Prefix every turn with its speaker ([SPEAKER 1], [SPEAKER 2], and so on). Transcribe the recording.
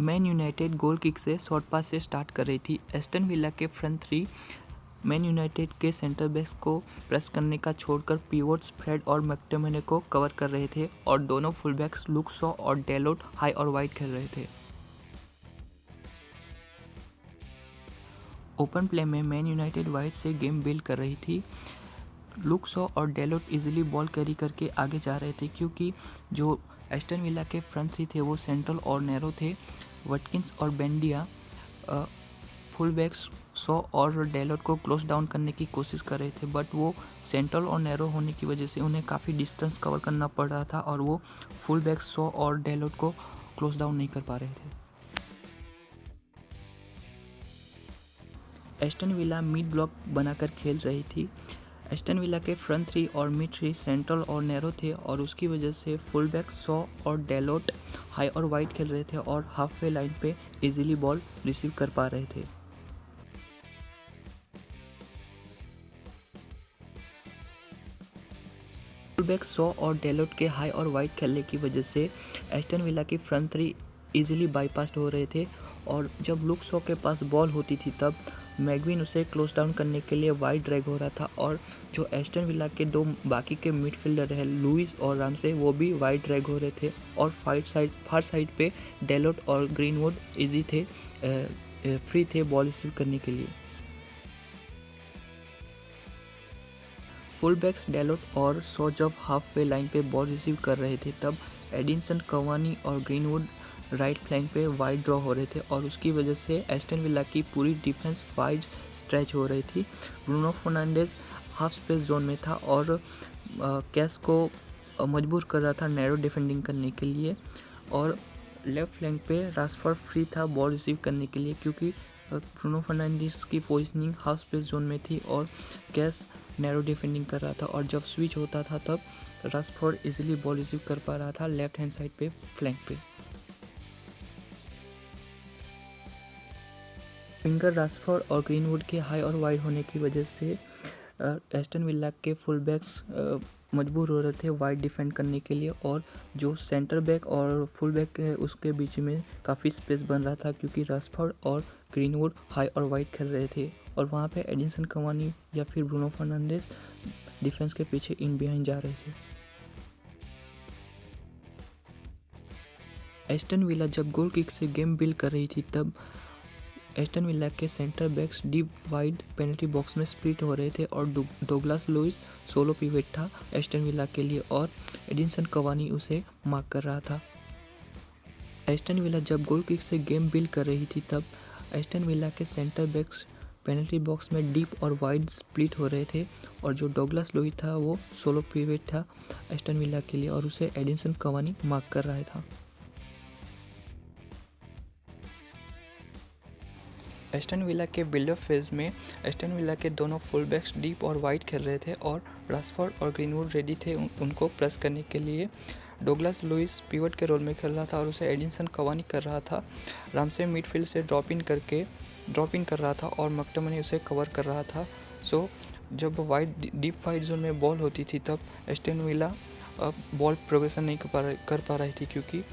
[SPEAKER 1] Man United गोल kick से short पास से start कर रही थी। एस्टन विला के फ्रंट थ्री मैन यूनाइटेड के सेंटर बैक्स को प्रेस करने का छोड़कर पिवोट्स फ्रेड और मैकटोमिने को कवर कर रहे थे और दोनों फुलबैक्स लुक शॉ और डेलोट हाई और वाइड खेल रहे थे। ओपन प्ले में मैन यूनाइटेड वाइड से गेम बिल्ड कर रही थी। लुक शॉ और डेलोट इजीली बॉल कैरी करके आगे जा रहे थे क्योंकि जो एस्टन विला के फ्रंट थ्री थे वो सेंट्रल और नैरो थे। वटकिंस और बेंडिया फुल बैक्स शॉ और डेलोट को क्लोज डाउन करने की कोशिश कर रहे थे, बट वो सेंट्रल और नैरो होने की वजह से उन्हें काफ़ी डिस्टेंस कवर करना पड़ रहा था और वो फुल बैक्स शॉ और डेलोट को क्लोज डाउन नहीं कर पा रहे थे। एस्टन विला मिड ब्लॉक बनाकर खेल रही थी। एस्टन विला के फ्रंट थ्री और मिड थ्री सेंट्रल और नैरो थे और उसकी वजह से फुल बैक शॉ और डेलोट हाई और वाइड खेल रहे थे और हाफ वे लाइन पे इजीली बॉल रिसीव कर पा रहे थे। फुल बैक शॉ और डेलोट के हाई और वाइड खेलने की वजह से एस्टन विला की फ्रंट थ्री इजीली बाईपास हो रहे थे और जब लुक शॉ के पास बॉल होती थी तब मैगविन उसे क्लोज डाउन करने के लिए वाइड ड्रैग हो रहा था और जो एस्टन विला के दो बाकी के मिडफील्डर है लुइस और रामसे वो भी वाइड ड्रैग हो रहे थे और फार साइड पे डेलोट और ग्रीनवुड इजी थे, फ्री थे बॉल रिसीव करने के लिए। फुल बैक्स डेलोट और शॉ जब हाफ वे लाइन पे बॉल रिसीव कर रहे थे तब एडिनसन कवानी और ग्रीनवुड राइट फ्लैंक पे वाइड ड्रॉ हो रहे थे और उसकी वजह से एस्टन विला की पूरी डिफेंस वाइड स्ट्रेच हो रही थी। Bruno Fernandes half space zone में था और कैस को मजबूर कर रहा था नैरो डिफेंडिंग करने के लिए और लेफ्ट फ्लैंक पे राशफोर्ड फ्री था बॉल रिसीव करने के लिए क्योंकि ब्रूनो फर्नांडिस की पोजीशनिंग हाफ स्पेस जोन में थी और कैस नैरो डिफेंडिंग कर रहा था और जब स्विच होता था तब राशफोर्ड इजीली बॉल रिसीव कर पा रहा था लेफ्ट हैंड साइड पे फ्लैंक पे। विंगर राशफोर्ड और ग्रीनवुड के हाई और वाइड होने की वजह से एस्टन विला के फुल बैक्स मजबूर हो रहे थे वाइड डिफेंड करने के लिए और जो सेंटर बैक और फुल बैक है उसके बीच में काफ़ी स्पेस बन रहा था क्योंकि राशफोर्ड और ग्रीनवुड हाई और वाइड खेल रहे थे और वहाँ पे एडिनसन कवानी या फिर ब्रूनो फर्नांडिस डिफेंस के पीछे इन बिहाइंड जा रहे थे। एस्टन विला जब गोल किक से गेम बिल्ड कर रही थी तब एस्टन विला के centre backs deep wide penalty box में स्प्लिट हो रहे थे और डोगलास लुइस सोलो पिवट था एस्टन विला के लिए और एडिनसन कवानी उसे मार्क कर रहा था। एस्टन विला जब गोल किक से गेम बिल्ड कर रही थी तब एस्टन विला के सेंटर बैक्स पेनल्टी बॉक्स में डीप और वाइड स्प्लिट हो रहे थे और जो डोगलास लुइस था वो सोलो पिवट था एस्टन विला के लिए और उसे एडिनसन कवानी मार्क कर रहा था। एस्टन विला के बिल्डअप फेज में एस्टन विला के दोनों फुल बैक्स डीप और वाइड खेल रहे थे और राशफोर्ड और ग्रीनवुड रेडी थे उनको प्रेस करने के लिए। डोगलास लुइस पिवट के रोल में खेल रहा था और उसे एडिनसन कवानी कर रहा था। रामसे मिडफील्ड से ड्रॉप इन कर रहा था और मैकटोमिने उसे कवर कर रहा था। सो जब वाइड डीप वाइड जोन में बॉल होती थी तब एस्टन विला बॉल प्रोग्रेशन नहीं कर पा रही थी क्योंकि